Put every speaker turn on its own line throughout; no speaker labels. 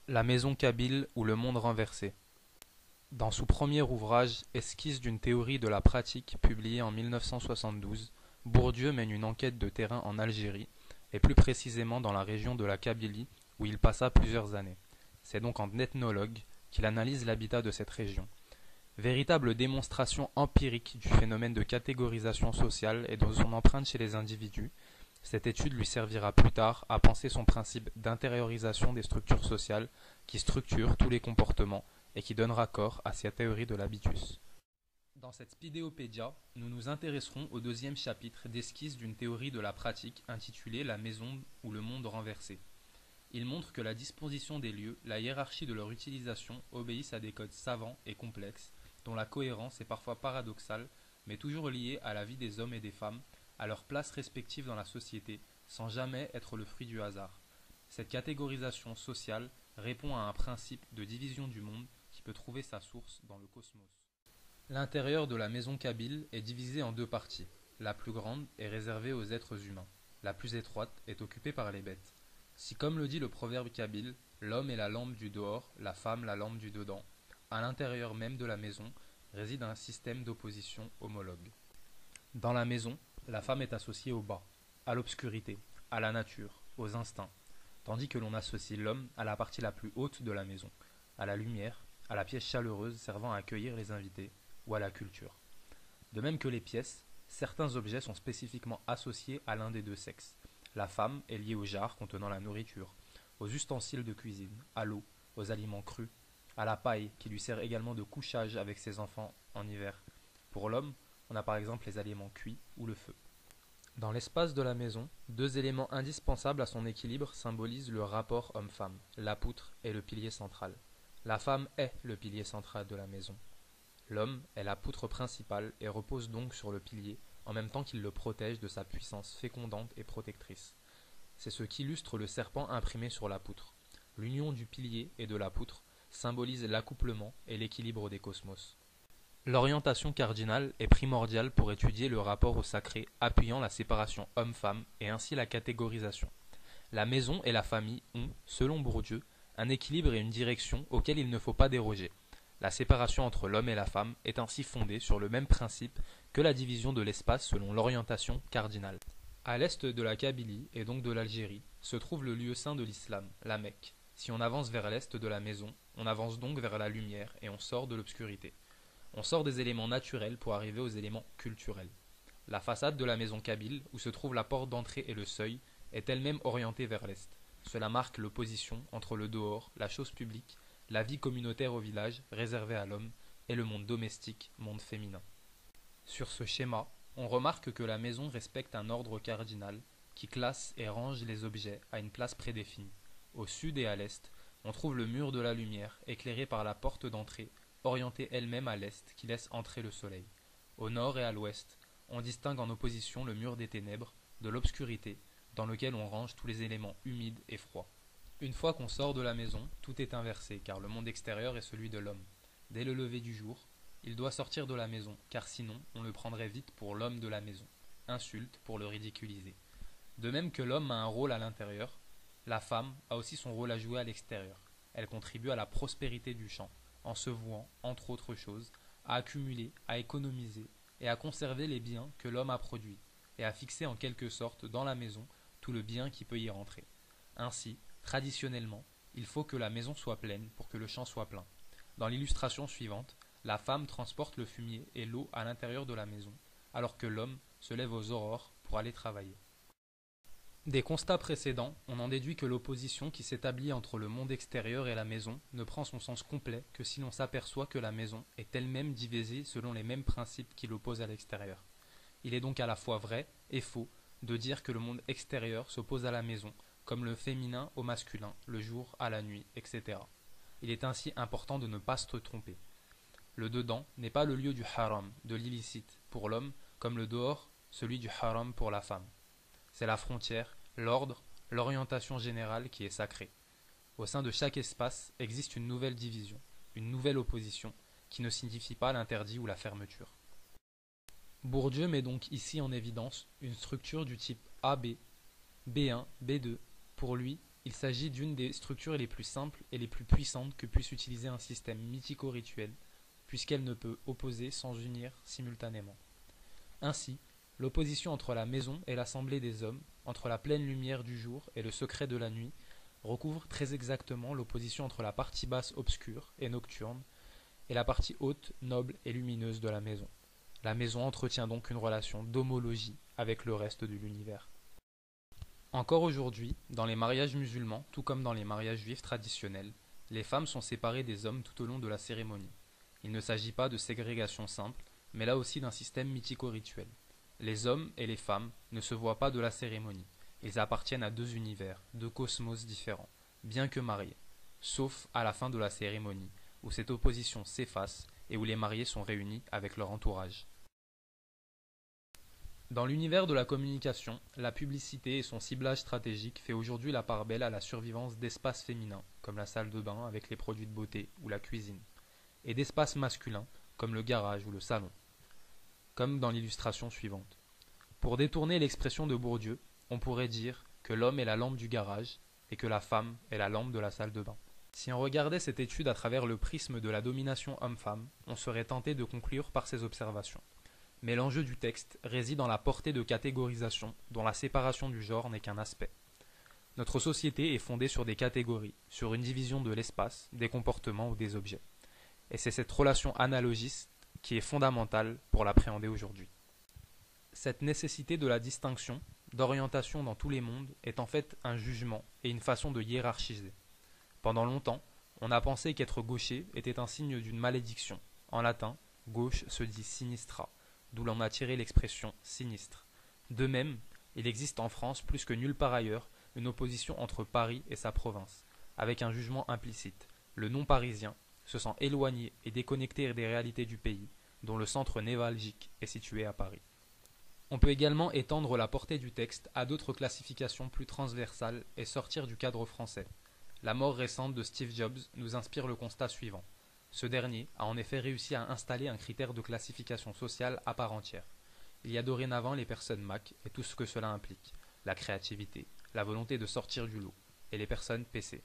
La maison kabyle ou le monde renversé. Dans son premier ouvrage, Esquisse d'une théorie de la pratique, publié en 1972, Bourdieu mène une enquête de terrain en Algérie, et plus précisément dans la région de la Kabylie, où il passa plusieurs années. C'est donc en ethnologue qu'il analyse l'habitat de cette région. Véritable démonstration empirique du phénomène de catégorisation sociale et de son empreinte chez les individus, cette étude lui servira plus tard à penser son principe d'intériorisation des structures sociales qui structurent tous les comportements et qui donnera corps à sa théorie de l'habitus. Dans cette Spidéopédia, nous nous intéresserons au deuxième chapitre d'esquisse d'une théorie de la pratique intitulée La maison ou le monde renversé. Il montre que la disposition des lieux, la hiérarchie de leur utilisation obéissent à des codes savants et complexes, dont la cohérence est parfois paradoxale, mais toujours liée à la vie des hommes et des femmes, à leur place respective dans la société, sans jamais être le fruit du hasard. Cette catégorisation sociale répond à un principe de division du monde qui peut trouver sa source dans le cosmos. L'intérieur de la maison kabyle est divisé en deux parties. La plus grande est réservée aux êtres humains. La plus étroite est occupée par les bêtes. Si, comme le dit le proverbe kabyle, l'homme est la lampe du dehors, la femme la lampe du dedans, à l'intérieur même de la maison réside un système d'opposition homologue. Dans la maison, la femme est associée au bas, à l'obscurité, à la nature, aux instincts, tandis que l'on associe l'homme à la partie la plus haute de la maison, à la lumière, à la pièce chaleureuse servant à accueillir les invités, ou à la culture. De même que les pièces, certains objets sont spécifiquement associés à l'un des deux sexes. La femme est liée aux jarres contenant la nourriture, aux ustensiles de cuisine, à l'eau, aux aliments crus, à la paille qui lui sert également de couchage avec ses enfants en hiver. Pour l'homme, on a par exemple les aliments cuits ou le feu. Dans l'espace de la maison, deux éléments indispensables à son équilibre symbolisent le rapport homme-femme, la poutre et le pilier central. La femme est le pilier central de la maison. L'homme est la poutre principale et repose donc sur le pilier, en même temps qu'il le protège de sa puissance fécondante et protectrice. C'est ce qu'illustre le serpent imprimé sur la poutre. L'union du pilier et de la poutre symbolise l'accouplement et l'équilibre des cosmos. L'orientation cardinale est primordiale pour étudier le rapport au sacré, appuyant la séparation homme-femme et ainsi la catégorisation. La maison et la famille ont, selon Bourdieu, un équilibre et une direction auxquels il ne faut pas déroger. La séparation entre l'homme et la femme est ainsi fondée sur le même principe que la division de l'espace selon l'orientation cardinale. À l'est de la Kabylie, et donc de l'Algérie, se trouve le lieu saint de l'islam, la Mecque. Si on avance vers l'est de la maison, on avance donc vers la lumière et on sort de l'obscurité. On sort des éléments naturels pour arriver aux éléments culturels. La façade de la maison kabyle, où se trouve la porte d'entrée et le seuil, est elle-même orientée vers l'est. Cela marque l'opposition entre le dehors, la chose publique, la vie communautaire au village, réservée à l'homme, et le monde domestique, monde féminin. Sur ce schéma, on remarque que la maison respecte un ordre cardinal qui classe et range les objets à une place prédéfinie. Au sud et à l'est, on trouve le mur de la lumière, éclairé par la porte d'entrée, orientée elle-même à l'est, qui laisse entrer le soleil. Au nord et à l'ouest, on distingue en opposition le mur des ténèbres, de l'obscurité, dans lequel on range tous les éléments humides et froids. Une fois qu'on sort de la maison, tout est inversé, car le monde extérieur est celui de l'homme. Dès le lever du jour, il doit sortir de la maison, car sinon on le prendrait vite pour l'homme de la maison. Insulte pour le ridiculiser. De même que l'homme a un rôle à l'intérieur, la femme a aussi son rôle à jouer à l'extérieur. Elle contribue à la prospérité du champ, en se vouant, entre autres choses, à accumuler, à économiser et à conserver les biens que l'homme a produits, et à fixer en quelque sorte dans la maison tout le bien qui peut y rentrer. Ainsi, traditionnellement, il faut que la maison soit pleine pour que le champ soit plein. Dans l'illustration suivante, la femme transporte le fumier et l'eau à l'intérieur de la maison, alors que l'homme se lève aux aurores pour aller travailler. Des constats précédents, on en déduit que l'opposition qui s'établit entre le monde extérieur et la maison ne prend son sens complet que si l'on s'aperçoit que la maison est elle-même divisée selon les mêmes principes qui l'opposent à l'extérieur. Il est donc à la fois vrai et faux de dire que le monde extérieur s'oppose à la maison, comme le féminin au masculin, le jour à la nuit, etc. Il est ainsi important de ne pas se tromper. Le dedans n'est pas le lieu du haram, de l'illicite, pour l'homme, comme le dehors, celui du haram pour la femme. C'est la frontière, l'ordre, l'orientation générale qui est sacrée. Au sein de chaque espace existe une nouvelle division, une nouvelle opposition, qui ne signifie pas l'interdit ou la fermeture. Bourdieu met donc ici en évidence une structure du type AB, B1, B2. Pour lui, Il s'agit d'une des structures les plus simples et les plus puissantes que puisse utiliser un système mythico-rituel, puisqu'elle ne peut opposer sans unir simultanément. Ainsi, l'opposition entre la maison et l'assemblée des hommes, entre la pleine lumière du jour et le secret de la nuit, recouvre très exactement l'opposition entre la partie basse obscure et nocturne et la partie haute, noble et lumineuse de la maison. La maison entretient donc une relation d'homologie avec le reste de l'univers. Encore aujourd'hui, dans les mariages musulmans, tout comme dans les mariages juifs traditionnels, les femmes sont séparées des hommes tout au long de la cérémonie. Il ne s'agit pas de ségrégation simple, mais là aussi d'un système mythico-rituel. Les hommes et les femmes ne se voient pas de la cérémonie. Ils appartiennent à deux univers, deux cosmos différents, bien que mariés, sauf à la fin de la cérémonie, où cette opposition s'efface et où les mariés sont réunis avec leur entourage. Dans l'univers de la communication, la publicité et son ciblage stratégique fait aujourd'hui la part belle à la survivance d'espaces féminins, comme la salle de bain avec les produits de beauté ou la cuisine, et d'espaces masculins, comme le garage ou le salon, comme dans l'illustration suivante. Pour détourner l'expression de Bourdieu, on pourrait dire que l'homme est la lampe du garage et que la femme est la lampe de la salle de bain. Si on regardait cette étude à travers le prisme de la domination homme-femme, on serait tenté de conclure par ces observations. Mais l'enjeu du texte réside dans la portée de catégorisation dont la séparation du genre n'est qu'un aspect. Notre société est fondée sur des catégories, sur une division de l'espace, des comportements ou des objets. Et c'est cette relation analogiste qui est fondamentale pour l'appréhender aujourd'hui. Cette nécessité de la distinction, d'orientation dans tous les mondes, est en fait un jugement et une façon de hiérarchiser. Pendant longtemps, on a pensé qu'être gaucher était un signe d'une malédiction. En latin, gauche se dit sinistra, d'où l'on a tiré l'expression sinistre. De même, il existe en France plus que nulle part ailleurs une opposition entre Paris et sa province, avec un jugement implicite. Le non-parisien se sent éloigné et déconnecté des réalités du pays, dont le centre névralgique est situé à Paris. On peut également étendre la portée du texte à d'autres classifications plus transversales et sortir du cadre français. La mort récente de Steve Jobs nous inspire le constat suivant. Ce dernier a en effet réussi à installer un critère de classification sociale à part entière. Il y a dorénavant les personnes Mac et tout ce que cela implique, la créativité, la volonté de sortir du lot, et les personnes PC.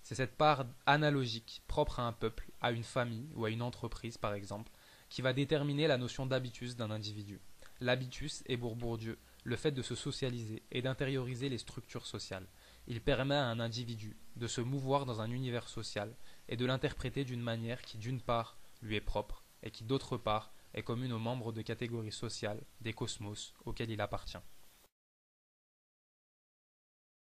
C'est cette part analogique, propre à un peuple, à une famille ou à une entreprise par exemple, qui va déterminer la notion d'habitus d'un individu. L'habitus est pour Bourdieu le fait de se socialiser et d'intérioriser les structures sociales. Il permet à un individu de se mouvoir dans un univers social et de l'interpréter d'une manière qui d'une part lui est propre et qui d'autre part est commune aux membres de catégories sociales des cosmos auxquels il appartient.